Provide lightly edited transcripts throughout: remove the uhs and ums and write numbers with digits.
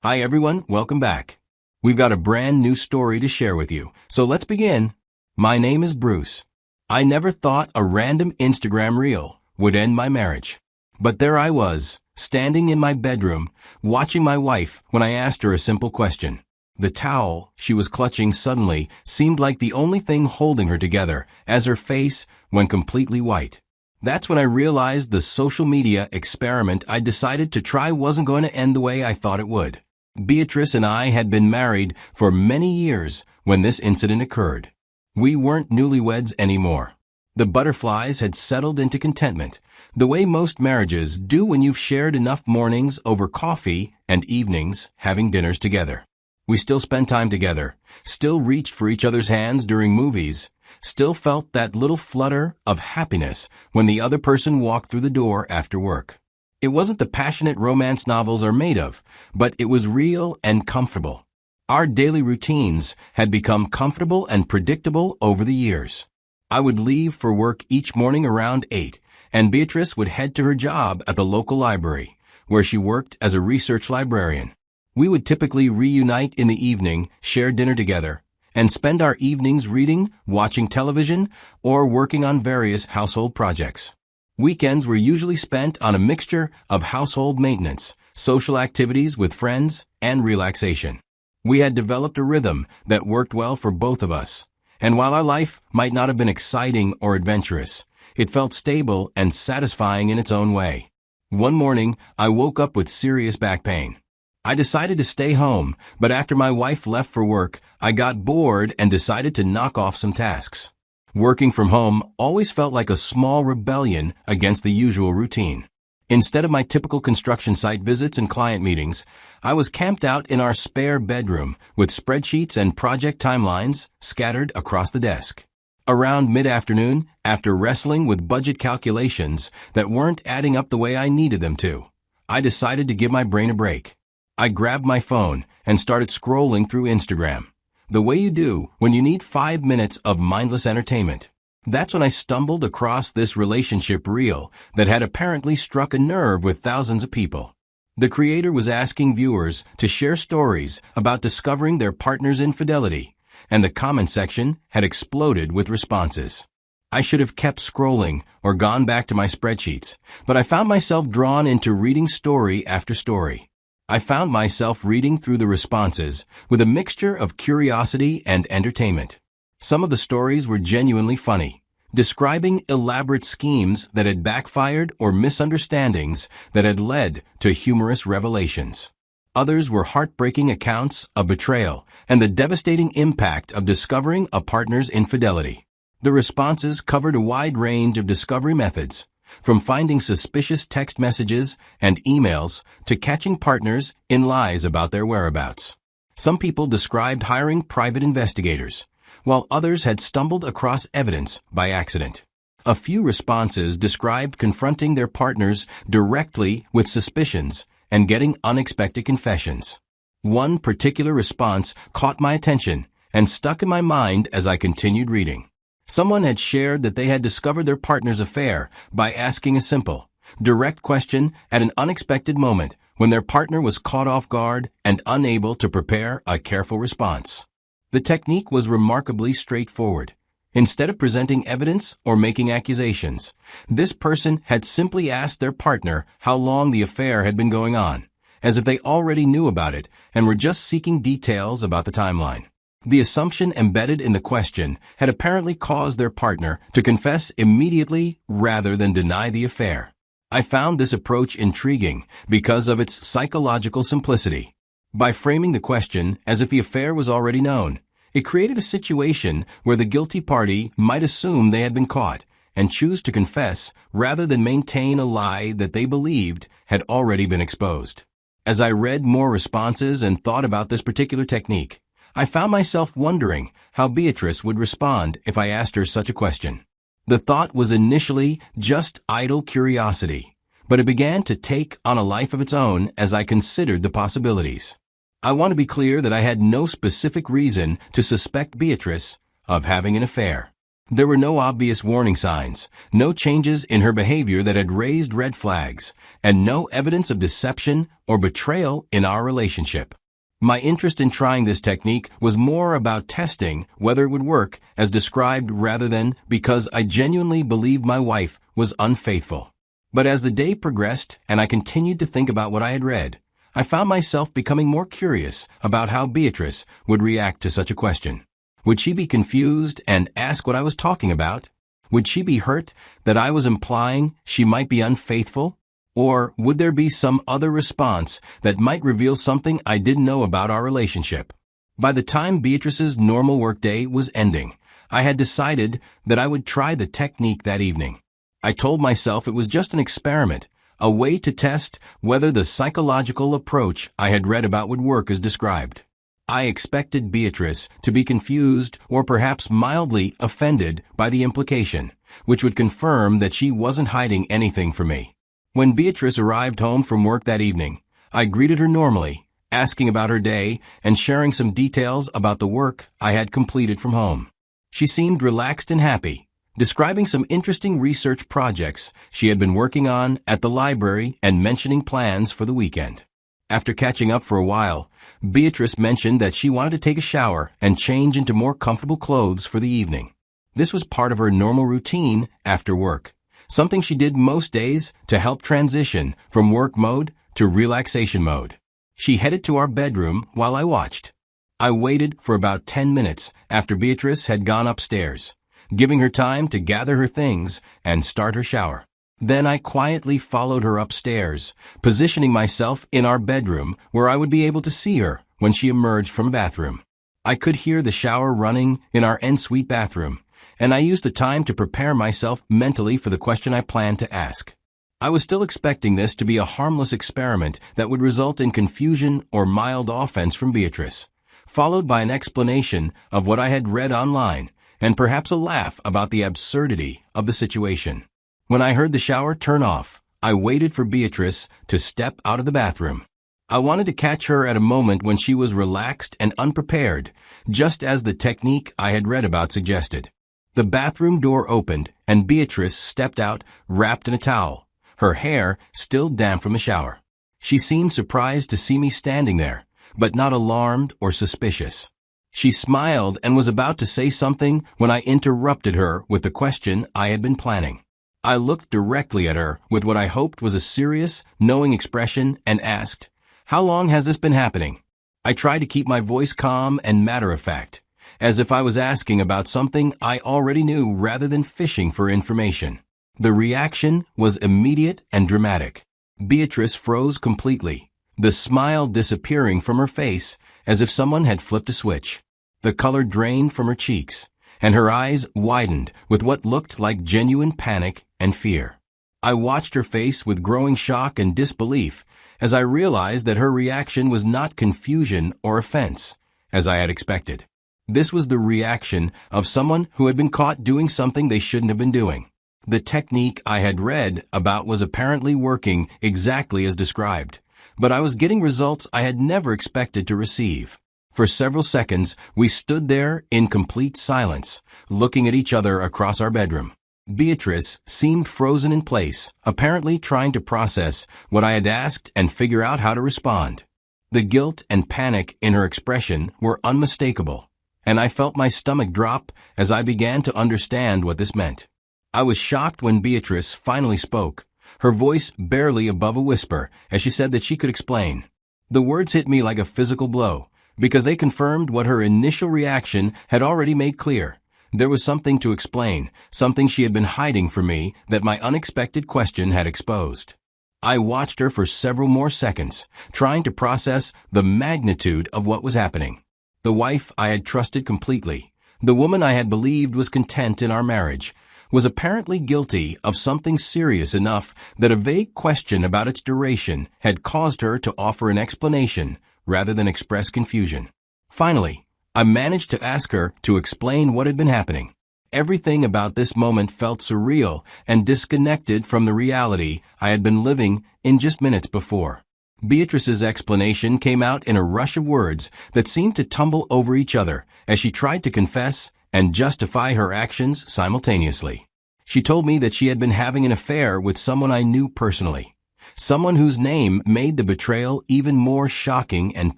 Hi everyone, welcome back. We've got a brand new story to share with you, so let's begin. My name is Bruce. I never thought a random Instagram reel would end my marriage. But there I was, standing in my bedroom, watching my wife when I asked her a simple question. The towel she was clutching suddenly seemed like the only thing holding her together, as her face went completely white. That's when I realized the social media experiment I decided to try wasn't going to end the way I thought it would. Beatrice and I had been married for many years when this incident occurred. We weren't newlyweds anymore. The butterflies had settled into contentment, the way most marriages do when you've shared enough mornings over coffee and evenings having dinners together. We still spent time together, still reached for each other's hands during movies, still felt that little flutter of happiness when the other person walked through the door after work. It wasn't the passionate romance novels are made of, but it was real and comfortable. Our daily routines had become comfortable and predictable over the years. I would leave for work each morning around 8, and Beatrice would head to her job at the local library, where she worked as a research librarian. We would typically reunite in the evening, share dinner together, and spend our evenings reading, watching television, or working on various household projects. Weekends were usually spent on a mixture of household maintenance, social activities with friends, and relaxation. We had developed a rhythm that worked well for both of us, and while our life might not have been exciting or adventurous, it felt stable and satisfying in its own way. One morning, I woke up with serious back pain. I decided to stay home, but after my wife left for work, I got bored and decided to knock off some tasks. Working from home always felt like a small rebellion against the usual routine. Instead of my typical construction site visits and client meetings, I was camped out in our spare bedroom with spreadsheets and project timelines scattered across the desk. Around mid-afternoon, after wrestling with budget calculations that weren't adding up the way I needed them to, I decided to give my brain a break. I grabbed my phone and started scrolling through Instagram, the way you do when you need 5 minutes of mindless entertainment. That's when I stumbled across this relationship reel that had apparently struck a nerve with thousands of people. The creator was asking viewers to share stories about discovering their partner's infidelity, and the comment section had exploded with responses. I should have kept scrolling or gone back to my spreadsheets, but I found myself drawn into reading story after story. I found myself reading through the responses with a mixture of curiosity and entertainment. Some of the stories were genuinely funny, describing elaborate schemes that had backfired or misunderstandings that had led to humorous revelations. Others were heartbreaking accounts of betrayal and the devastating impact of discovering a partner's infidelity. The responses covered a wide range of discovery methods, from finding suspicious text messages and emails to catching partners in lies about their whereabouts. Some people described hiring private investigators, while others had stumbled across evidence by accident. A few responses described confronting their partners directly with suspicions and getting unexpected confessions. One particular response caught my attention and stuck in my mind as I continued reading. Someone had shared that they had discovered their partner's affair by asking a simple, direct question at an unexpected moment when their partner was caught off guard and unable to prepare a careful response. The technique was remarkably straightforward. Instead of presenting evidence or making accusations, this person had simply asked their partner how long the affair had been going on, as if they already knew about it and were just seeking details about the timeline. The assumption embedded in the question had apparently caused their partner to confess immediately rather than deny the affair. I found this approach intriguing because of its psychological simplicity. By framing the question as if the affair was already known, it created a situation where the guilty party might assume they had been caught and choose to confess rather than maintain a lie that they believed had already been exposed. As I read more responses and thought about this particular technique, I found myself wondering how Beatrice would respond if I asked her such a question. The thought was initially just idle curiosity, but it began to take on a life of its own as I considered the possibilities. I want to be clear that I had no specific reason to suspect Beatrice of having an affair. There were no obvious warning signs, no changes in her behavior that had raised red flags, and no evidence of deception or betrayal in our relationship. My interest in trying this technique was more about testing whether it would work as described rather than because I genuinely believed my wife was unfaithful. But as the day progressed and I continued to think about what I had read, I found myself becoming more curious about how Beatrice would react to such a question. Would she be confused and ask what I was talking about? Would she be hurt that I was implying she might be unfaithful? Or would there be some other response that might reveal something I didn't know about our relationship? By the time Beatrice's normal workday was ending, I had decided that I would try the technique that evening. I told myself it was just an experiment, a way to test whether the psychological approach I had read about would work as described. I expected Beatrice to be confused or perhaps mildly offended by the implication, which would confirm that she wasn't hiding anything from me. When Beatrice arrived home from work that evening, I greeted her normally, asking about her day and sharing some details about the work I had completed from home. She seemed relaxed and happy, describing some interesting research projects she had been working on at the library and mentioning plans for the weekend. After catching up for a while, Beatrice mentioned that she wanted to take a shower and change into more comfortable clothes for the evening. This was part of her normal routine after work, something she did most days to help transition from work mode to relaxation mode. She headed to our bedroom while I watched. I waited for about 10 minutes after Beatrice had gone upstairs, giving her time to gather her things and start her shower. Then I quietly followed her upstairs, positioning myself in our bedroom where I would be able to see her when she emerged from the bathroom. I could hear the shower running in our ensuite bathroom, and I used the time to prepare myself mentally for the question I planned to ask. I was still expecting this to be a harmless experiment that would result in confusion or mild offense from Beatrice, followed by an explanation of what I had read online, and perhaps a laugh about the absurdity of the situation. When I heard the shower turn off, I waited for Beatrice to step out of the bathroom. I wanted to catch her at a moment when she was relaxed and unprepared, just as the technique I had read about suggested. The bathroom door opened, and Beatrice stepped out wrapped in a towel, her hair still damp from the shower. She seemed surprised to see me standing there, but not alarmed or suspicious. She smiled and was about to say something when I interrupted her with the question I had been planning. I looked directly at her with what I hoped was a serious, knowing expression and asked, "How long has this been happening?" I tried to keep my voice calm and matter-of-fact, as if I was asking about something I already knew rather than fishing for information. The reaction was immediate and dramatic. Beatrice froze completely, the smile disappearing from her face as if someone had flipped a switch. The color drained from her cheeks, and her eyes widened with what looked like genuine panic and fear. I watched her face with growing shock and disbelief as I realized that her reaction was not confusion or offense, as I had expected. This was the reaction of someone who had been caught doing something they shouldn't have been doing. The technique I had read about was apparently working exactly as described, but I was getting results I had never expected to receive. For several seconds, we stood there in complete silence, looking at each other across our bedroom. Beatrice seemed frozen in place, apparently trying to process what I had asked and figure out how to respond. The guilt and panic in her expression were unmistakable, and I felt my stomach drop as I began to understand what this meant. I was shocked when Beatrice finally spoke, her voice barely above a whisper as she said that she could explain. The words hit me like a physical blow, because they confirmed what her initial reaction had already made clear. There was something to explain, something she had been hiding from me that my unexpected question had exposed. I watched her for several more seconds, trying to process the magnitude of what was happening. The wife I had trusted completely, the woman I had believed was content in our marriage, was apparently guilty of something serious enough that a vague question about its duration had caused her to offer an explanation rather than express confusion. Finally, I managed to ask her to explain what had been happening. Everything about this moment felt surreal and disconnected from the reality I had been living in just minutes before. Beatrice's explanation came out in a rush of words that seemed to tumble over each other as she tried to confess and justify her actions simultaneously. She told me that she had been having an affair with someone I knew personally, someone whose name made the betrayal even more shocking and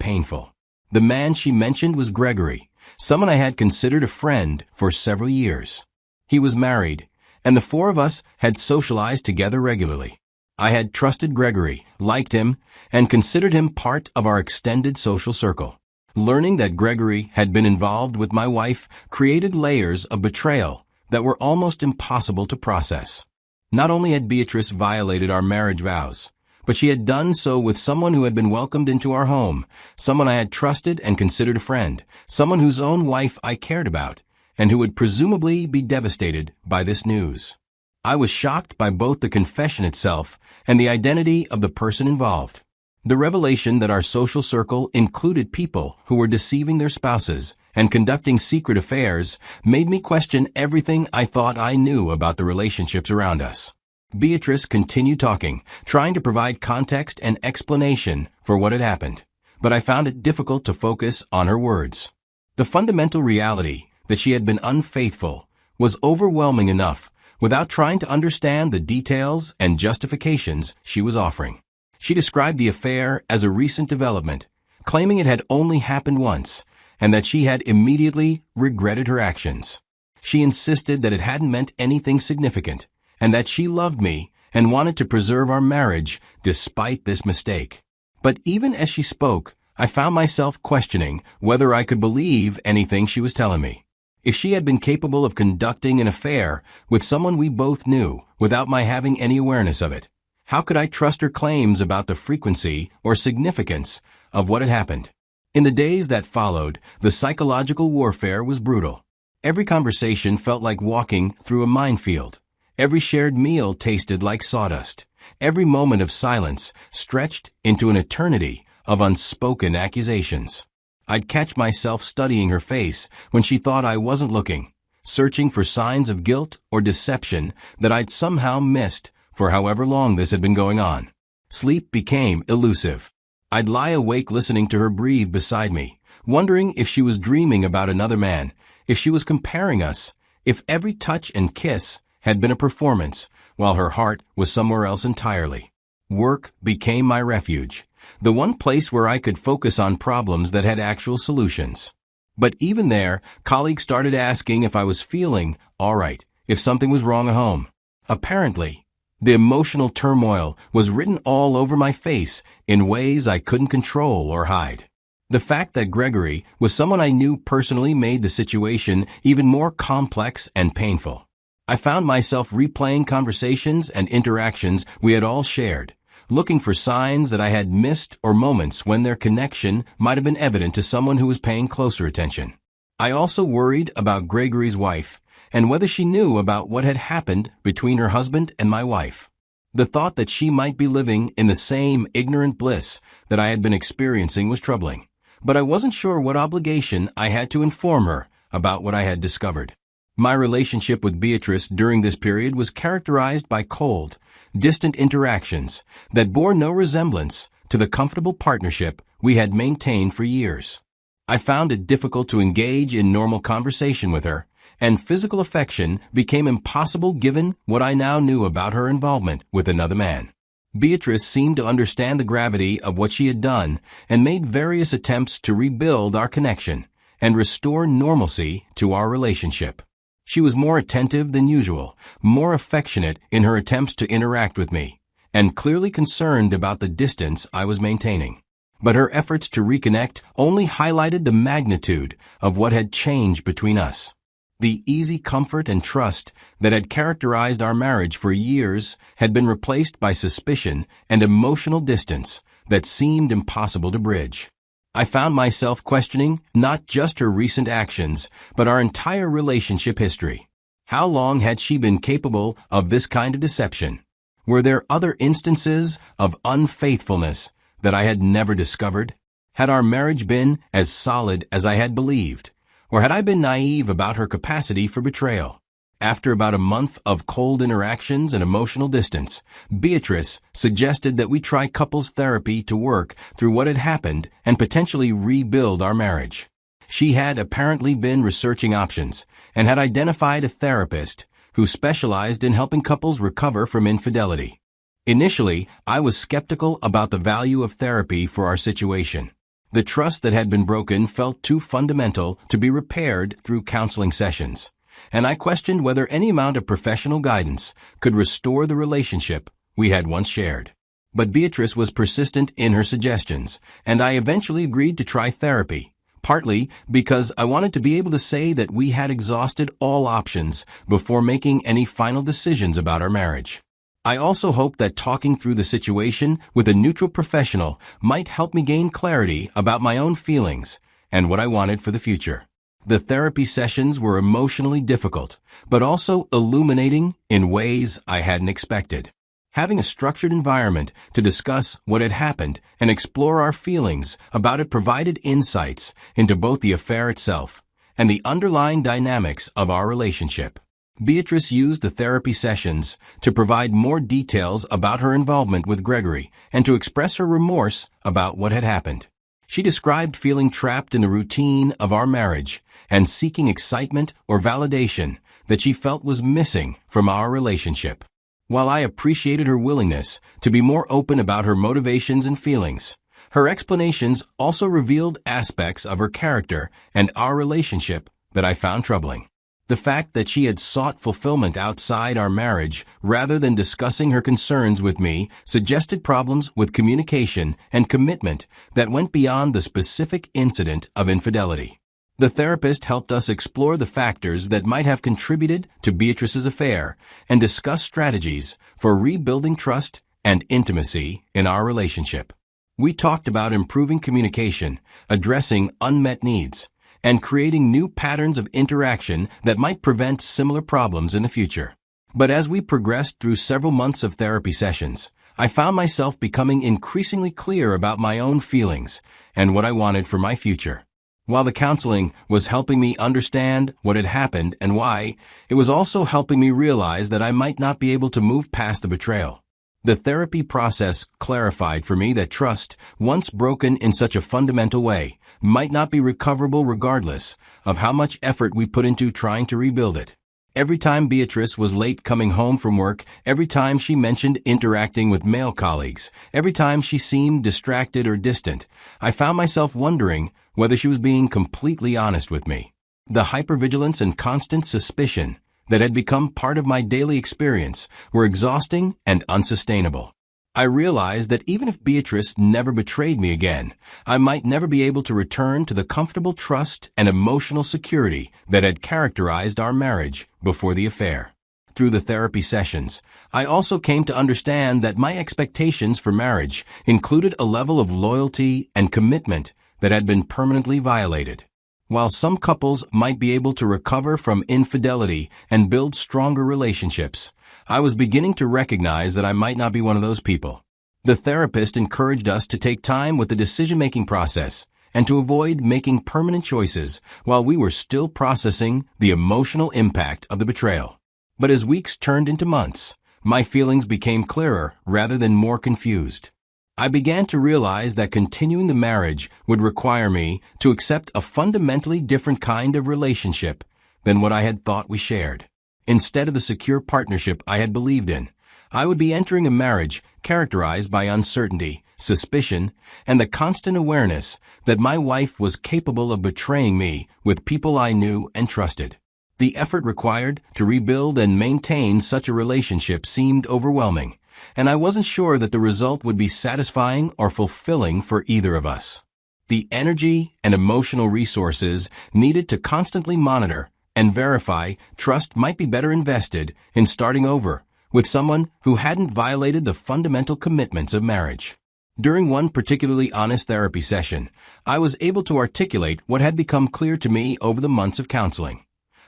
painful. The man she mentioned was Gregory, someone I had considered a friend for several years. He was married, and the four of us had socialized together regularly. I had trusted Gregory, liked him, and considered him part of our extended social circle. Learning that Gregory had been involved with my wife created layers of betrayal that were almost impossible to process. Not only had Beatrice violated our marriage vows, but she had done so with someone who had been welcomed into our home, someone I had trusted and considered a friend, someone whose own wife I cared about, and who would presumably be devastated by this news. I was shocked by both the confession itself and the identity of the person involved. The revelation that our social circle included people who were deceiving their spouses and conducting secret affairs made me question everything I thought I knew about the relationships around us. Beatrice continued talking, trying to provide context and explanation for what had happened, but I found it difficult to focus on her words. The fundamental reality that she had been unfaithful was overwhelming enough without trying to understand the details and justifications she was offering. She described the affair as a recent development, claiming it had only happened once and that she had immediately regretted her actions. She insisted that it hadn't meant anything significant and that she loved me and wanted to preserve our marriage despite this mistake. But even as she spoke, I found myself questioning whether I could believe anything she was telling me. If she had been capable of conducting an affair with someone we both knew without my having any awareness of it, how could I trust her claims about the frequency or significance of what had happened? In the days that followed, the psychological warfare was brutal. Every conversation felt like walking through a minefield. Every shared meal tasted like sawdust. Every moment of silence stretched into an eternity of unspoken accusations. I'd catch myself studying her face when she thought I wasn't looking, searching for signs of guilt or deception that I'd somehow missed for however long this had been going on. Sleep became elusive. I'd lie awake listening to her breathe beside me, wondering if she was dreaming about another man, if she was comparing us, if every touch and kiss had been a performance, while her heart was somewhere else entirely. Work became my refuge, the one place where I could focus on problems that had actual solutions. But even there, colleagues started asking if I was feeling all right, if something was wrong at home. Apparently, the emotional turmoil was written all over my face in ways I couldn't control or hide. The fact that Gregory was someone I knew personally made the situation even more complex and painful. I found myself replaying conversations and interactions we had all shared, looking for signs that I had missed or moments when their connection might have been evident to someone who was paying closer attention. I also worried about Gregory's wife and whether she knew about what had happened between her husband and my wife. The thought that she might be living in the same ignorant bliss that I had been experiencing was troubling, but I wasn't sure what obligation I had to inform her about what I had discovered. My relationship with Beatrice during this period was characterized by cold, distant interactions that bore no resemblance to the comfortable partnership we had maintained for years. I found it difficult to engage in normal conversation with her, and physical affection became impossible given what I now knew about her involvement with another man. Beatrice seemed to understand the gravity of what she had done and made various attempts to rebuild our connection and restore normalcy to our relationship. She was more attentive than usual, more affectionate in her attempts to interact with me, and clearly concerned about the distance I was maintaining. But her efforts to reconnect only highlighted the magnitude of what had changed between us. The easy comfort and trust that had characterized our marriage for years had been replaced by suspicion and emotional distance that seemed impossible to bridge. I found myself questioning not just her recent actions, but our entire relationship history. How long had she been capable of this kind of deception? Were there other instances of unfaithfulness that I had never discovered? Had our marriage been as solid as I had believed? Or had I been naive about her capacity for betrayal? After about a month of cold interactions and emotional distance, Beatrice suggested that we try couples therapy to work through what had happened and potentially rebuild our marriage. She had apparently been researching options and had identified a therapist who specialized in helping couples recover from infidelity. Initially, I was skeptical about the value of therapy for our situation. The trust that had been broken felt too fundamental to be repaired through counseling sessions, and I questioned whether any amount of professional guidance could restore the relationship we had once shared. But Beatrice was persistent in her suggestions, and I eventually agreed to try therapy, partly because I wanted to be able to say that we had exhausted all options before making any final decisions about our marriage. I also hoped that talking through the situation with a neutral professional might help me gain clarity about my own feelings and what I wanted for the future. The therapy sessions were emotionally difficult, but also illuminating in ways I hadn't expected. Having a structured environment to discuss what had happened and explore our feelings about it provided insights into both the affair itself and the underlying dynamics of our relationship. Beatrice used the therapy sessions to provide more details about her involvement with Gregory and to express her remorse about what had happened. She described feeling trapped in the routine of our marriage and seeking excitement or validation that she felt was missing from our relationship. While I appreciated her willingness to be more open about her motivations and feelings, her explanations also revealed aspects of her character and our relationship that I found troubling. The fact that she had sought fulfillment outside our marriage rather than discussing her concerns with me suggested problems with communication and commitment that went beyond the specific incident of infidelity. The therapist helped us explore the factors that might have contributed to Beatrice's affair and discuss strategies for rebuilding trust and intimacy in our relationship. We talked about improving communication, addressing unmet needs, and creating new patterns of interaction that might prevent similar problems in the future. But as we progressed through several months of therapy sessions, I found myself becoming increasingly clear about my own feelings and what I wanted for my future. While the counseling was helping me understand what had happened and why, it was also helping me realize that I might not be able to move past the betrayal. The therapy process clarified for me that trust, once broken in such a fundamental way, might not be recoverable regardless of how much effort we put into trying to rebuild it. Every time Beatrice was late coming home from work, every time she mentioned interacting with male colleagues, every time she seemed distracted or distant, I found myself wondering whether she was being completely honest with me. The hypervigilance and constant suspicion that had become part of my daily experience were exhausting and unsustainable. I realized that even if Beatrice never betrayed me again, I might never be able to return to the comfortable trust and emotional security that had characterized our marriage before the affair. Through the therapy sessions, I also came to understand that my expectations for marriage included a level of loyalty and commitment that had been permanently violated. While some couples might be able to recover from infidelity and build stronger relationships, I was beginning to recognize that I might not be one of those people. The therapist encouraged us to take time with the decision-making process and to avoid making permanent choices while we were still processing the emotional impact of the betrayal. But as weeks turned into months, my feelings became clearer rather than more confused. I began to realize that continuing the marriage would require me to accept a fundamentally different kind of relationship than what I had thought we shared. Instead of the secure partnership I had believed in, I would be entering a marriage characterized by uncertainty, suspicion, and the constant awareness that my wife was capable of betraying me with people I knew and trusted. The effort required to rebuild and maintain such a relationship seemed overwhelming, and I wasn't sure that the result would be satisfying or fulfilling for either of us. The energy and emotional resources needed to constantly monitor and verify trust might be better invested in starting over with someone who hadn't violated the fundamental commitments of marriage. During one particularly honest therapy session, I was able to articulate what had become clear to me over the months of counseling.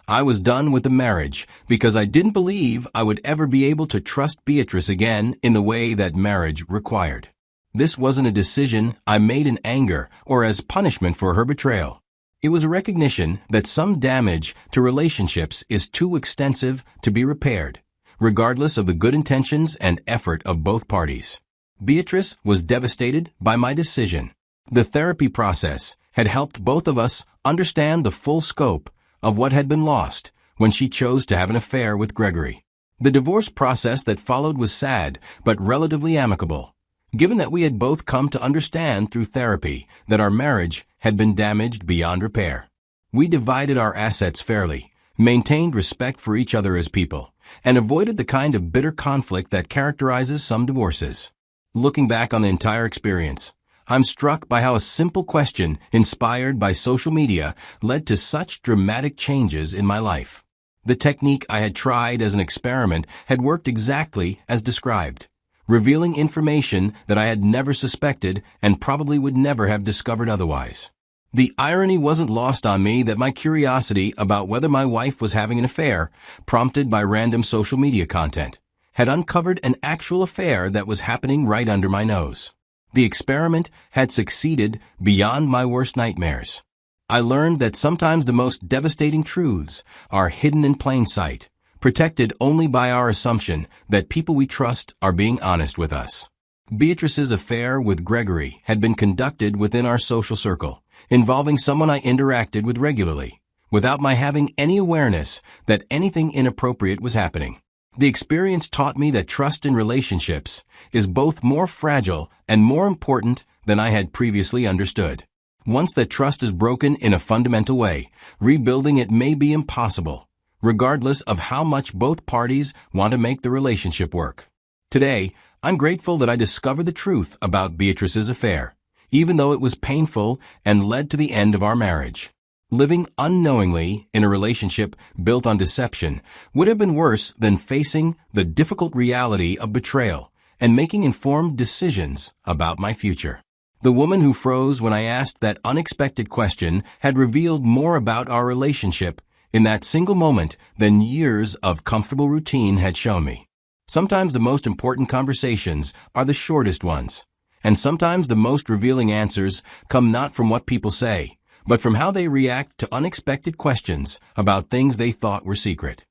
I was done with the marriage because I didn't believe I would ever be able to trust Beatrice again in the way that marriage required. This wasn't a decision I made in anger or as punishment for her betrayal. It was a recognition that some damage to relationships is too extensive to be repaired, regardless of the good intentions and effort of both parties. Beatrice was devastated by my decision. The therapy process had helped both of us understand the full scope of what had been lost when she chose to have an affair with Gregory. The divorce process that followed was sad, but relatively amicable, given that we had both come to understand through therapy that our marriage had been damaged beyond repair. We divided our assets fairly, maintained respect for each other as people, and avoided the kind of bitter conflict that characterizes some divorces. Looking back on the entire experience, I'm struck by how a simple question inspired by social media led to such dramatic changes in my life. The technique I had tried as an experiment had worked exactly as described, revealing information that I had never suspected and probably would never have discovered otherwise. The irony wasn't lost on me that my curiosity about whether my wife was having an affair, prompted by random social media content, had uncovered an actual affair that was happening right under my nose. The experiment had succeeded beyond my worst nightmares. I learned that sometimes the most devastating truths are hidden in plain sight, protected only by our assumption that people we trust are being honest with us. Beatrice's affair with Gregory had been conducted within our social circle, involving someone I interacted with regularly, without my having any awareness that anything inappropriate was happening. The experience taught me that trust in relationships is both more fragile and more important than I had previously understood. Once that trust is broken in a fundamental way, rebuilding it may be impossible, regardless of how much both parties want to make the relationship work. Today, I'm grateful that I discovered the truth about Beatrice's affair, even though it was painful and led to the end of our marriage. Living unknowingly in a relationship built on deception would have been worse than facing the difficult reality of betrayal and making informed decisions about my future. The woman who froze when I asked that unexpected question had revealed more about our relationship in that single moment than years of comfortable routine had shown me. Sometimes the most important conversations are the shortest ones, and sometimes the most revealing answers come not from what people say, but from how they react to unexpected questions about things they thought were secret.